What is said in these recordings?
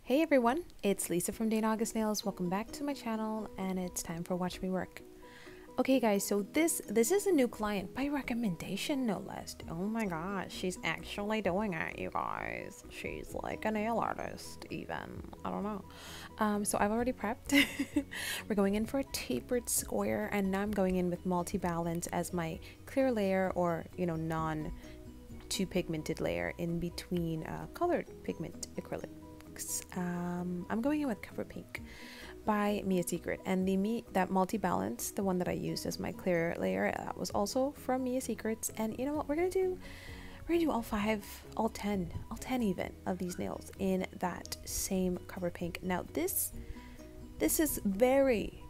Hey everyone, it's Lisa from DAnaugustnails. Welcome back to my channel, and it's time for Watch Me Work. Okay guys, so this is a new client by recommendation, no less. Oh my gosh, she's actually doing it, you guys. She's like a nail artist even. I don't know. So I've already prepped. We're going in for a tapered square, and now I'm going in with multi-balance as my clear layer, or non too pigmented layer in between colored pigment acrylic. I'm going in with Cover Pink by Miasecret, and that multi-balance, the one that I used as my clear layer, that was also from Miasecret. And you know what, we're gonna do all 10 even of these nails in that same Cover Pink. Now this is very,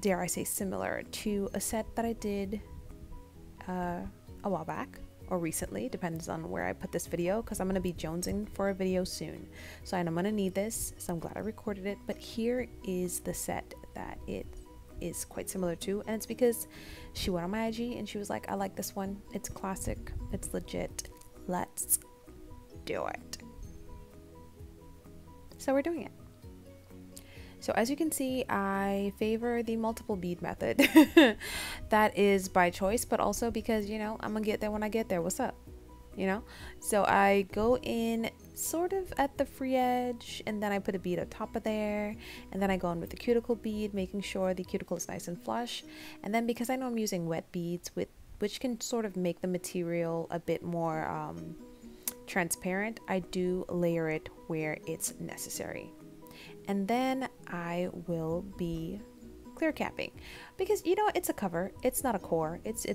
dare I say, similar to a set that I did a while back, or recently, depends on where I put this video, because I'm going to be jonesing for a video soon, so I'm going to need this, so I'm glad I recorded it. But here is the set that it is quite similar to, and it's because she went on my IG and she was like, I like this one, it's classic, it's legit, let's do it. So we're doing it. So as you can see, I favor the multiple bead method. That is by choice, but also because, I'm gonna get there when I get there. What's up? So I go in sort of at the free edge, and then I put a bead on top of there, and then I go in with the cuticle bead, making sure the cuticle is nice and flush. And then, because I know I'm using wet beads, which can sort of make the material a bit more transparent, I do layer it where it's necessary. And then I will be clear capping, because it's a cover, it's not a core, it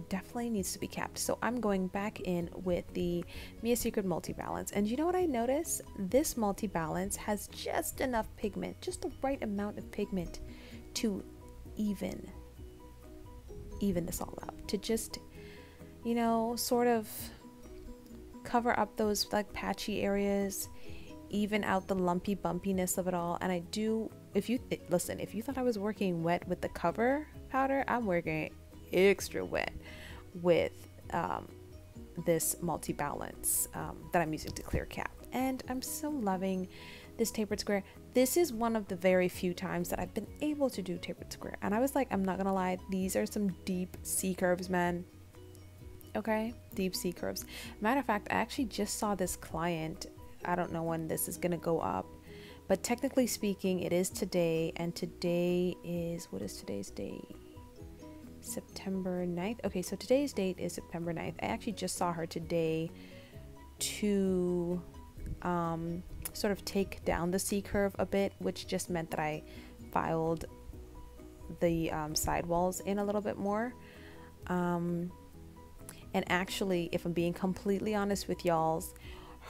definitely needs to be capped. So I'm going back in with the Miasecret multi-balance, and you know what I notice? This multi-balance has just enough pigment, just the right amount of pigment to even this all up, to just sort of cover up those like patchy areas, even out the lumpy bumpiness of it all. And I do, if you thought I was working wet with the cover powder, I'm working extra wet with this multi-balance that I'm using to clear cap. And I'm so loving this tapered square. This is one of the very few times that I've been able to do tapered square, and I was like, I'm not gonna lie, these are some deep sea curves, man. Okay, deep sea curves. Matter of fact, I actually just saw this client. I don't know when this is gonna go up, but technically speaking, it is today, and today is, what is today's date? September 9th. Okay, so today's date is September 9th. I actually just saw her today to sort of take down the C curve a bit, which just meant that I filed the sidewalls in a little bit more. And actually, if I'm being completely honest with y'all,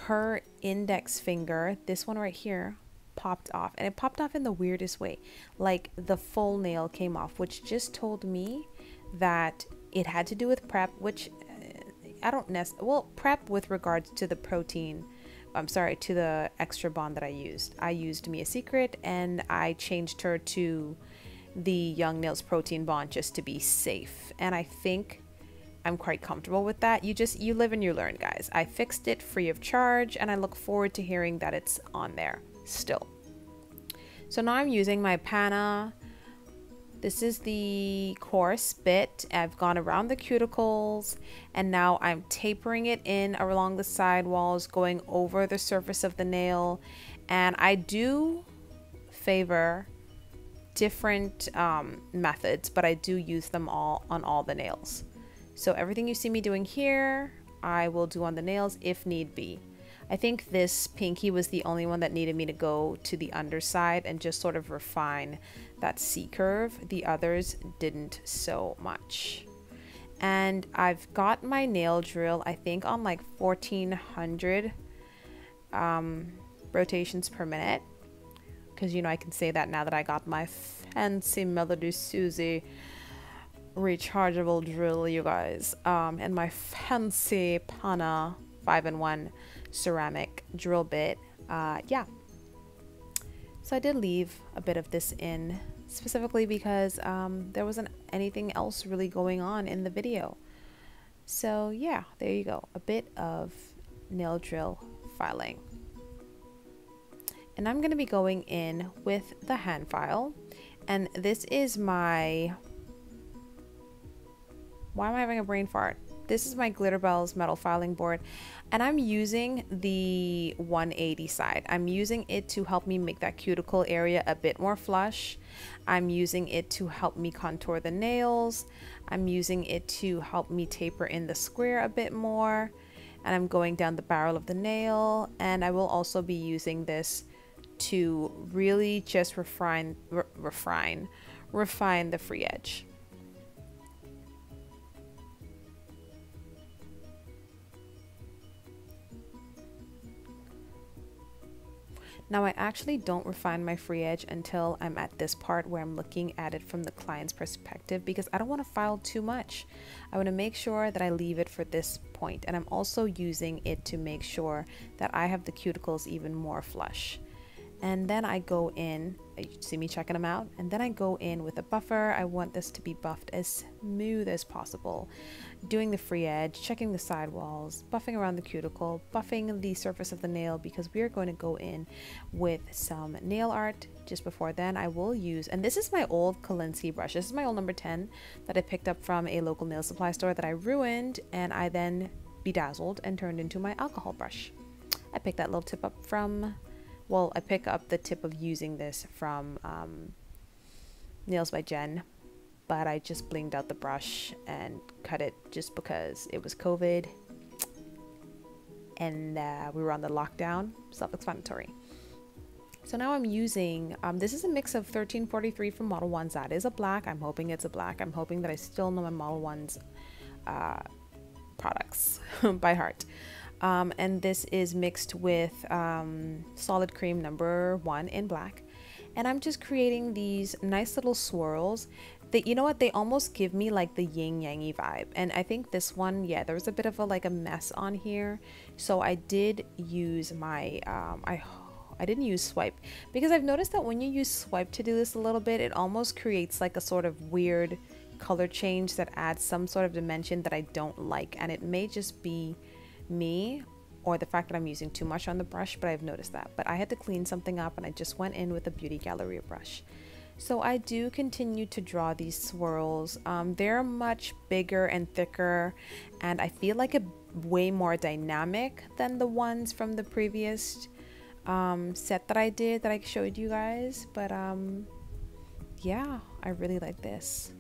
her index finger, this one right here, popped off, and it popped off in the weirdest way. Like the full nail came off, which just told me that it had to do with prep, which I don't prep with regards to the protein. I'm sorry, to the extra bond that I used. I used Miasecret, and I changed her to the Young Nails protein bond just to be safe. And I think I'm quite comfortable with that. You live and you learn, guys. I fixed it free of charge, and I look forward to hearing that it's on there still. So now I'm using my panna. This is the coarse bit. I've gone around the cuticles, and now I'm tapering it in along the side walls, going over the surface of the nail. And I do favor different methods, but I do use them all on all the nails. So everything you see me doing here, I will do on the nails if need be. I think this pinky was the only one that needed me to go to the underside and just sort of refine that C curve. The others didn't so much. And I've got my nail drill, I think, on like 1400 rotations per minute. Because, I can say that now that I got my fancy Melody Susie rechargeable drill, you guys, and my fancy panna 5-in-1 ceramic drill bit. Yeah, so I did leave a bit of this in, specifically because there wasn't anything else really going on in the video. So yeah, there you go, a bit of nail drill filing. And I'm going to be going in with the hand file, and this is my, why am I having a brain fart? This is my Glitterbels metal filing board, and I'm using the 180 side. I'm using it to help me make that cuticle area a bit more flush. I'm using it to help me contour the nails. I'm using it to help me taper in the square a bit more. And I'm going down the barrel of the nail, and I will also be using this to really just refine the free edge. Now I actually don't refine my free edge until I'm at this part where I'm looking at it from the client's perspective, because I don't want to file too much. I want to make sure that I leave it for this point, and I'm also using it to make sure that I have the cuticles even more flush. And then I go in, you see me checking them out, and then I go in with a buffer. I want this to be buffed as smooth as possible, doing the free edge, checking the sidewalls, buffing around the cuticle, buffing the surface of the nail, because we are going to go in with some nail art. Just before then, I will use, and this is my old Kolinsky brush. This is my old number 10 that I picked up from a local nail supply store that I ruined, and I then bedazzled and turned into my alcohol brush. I picked that little tip up from, well, I pick up the tip of using this from Nails by Jen, but I just blinged out the brush and cut it just because it was COVID and we were on the lockdown. Self-explanatory. So now I'm using, this is a mix of 1343 from Modelones. That is a black. I'm hoping it's a black. I'm hoping that I still know my Modelones products by heart. And this is mixed with solid cream number 1 in black, and I'm just creating these nice little swirls that, you know what, they almost give me like the yin yangy vibe. And I think this one, yeah, there was a bit of a mess on here, so I did use my I didn't use swipe, because I've noticed that when you use swipe to do this a little bit, it almost creates like a sort of weird color change that adds some sort of dimension that I don't like. And it may just be me or the fact that I'm using too much on the brush, but I've noticed that. But I had to clean something up, and I just went in with a Beauty Galleria brush. So I do continue to draw these swirls. They're much bigger and thicker, and I feel like a way more dynamic than the ones from the previous set that I did, that I showed you guys. But yeah, I really like this.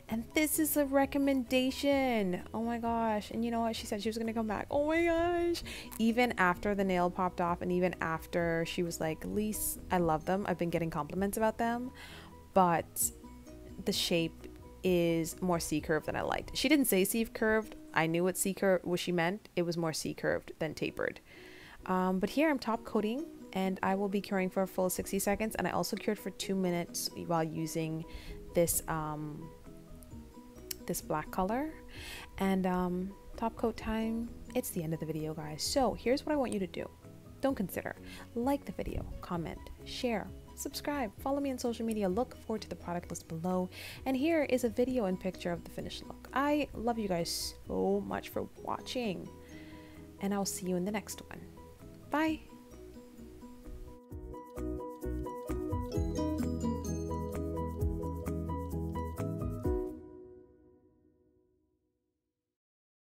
And this is a recommendation. Oh my gosh. And you know what? She said she was going to come back. Oh my gosh. Even after the nail popped off, and even after she was like, Lise, I love them. I've been getting compliments about them. But the shape is more C-curved than I liked. She didn't say C-curved. I knew what C-curved, what she meant. It was more C-curved than tapered. But here I'm top coating, and I will be curing for a full 60 seconds. And I also cured for 2 minutes while using this this black color. And top coat time, it's the end of the video, guys. So here's what I want you to do. Don't consider, like the video, comment, share, subscribe, follow me on social media, look forward to the product list below, and here is a video and picture of the finished look. I love you guys so much for watching, and I'll see you in the next one. Bye.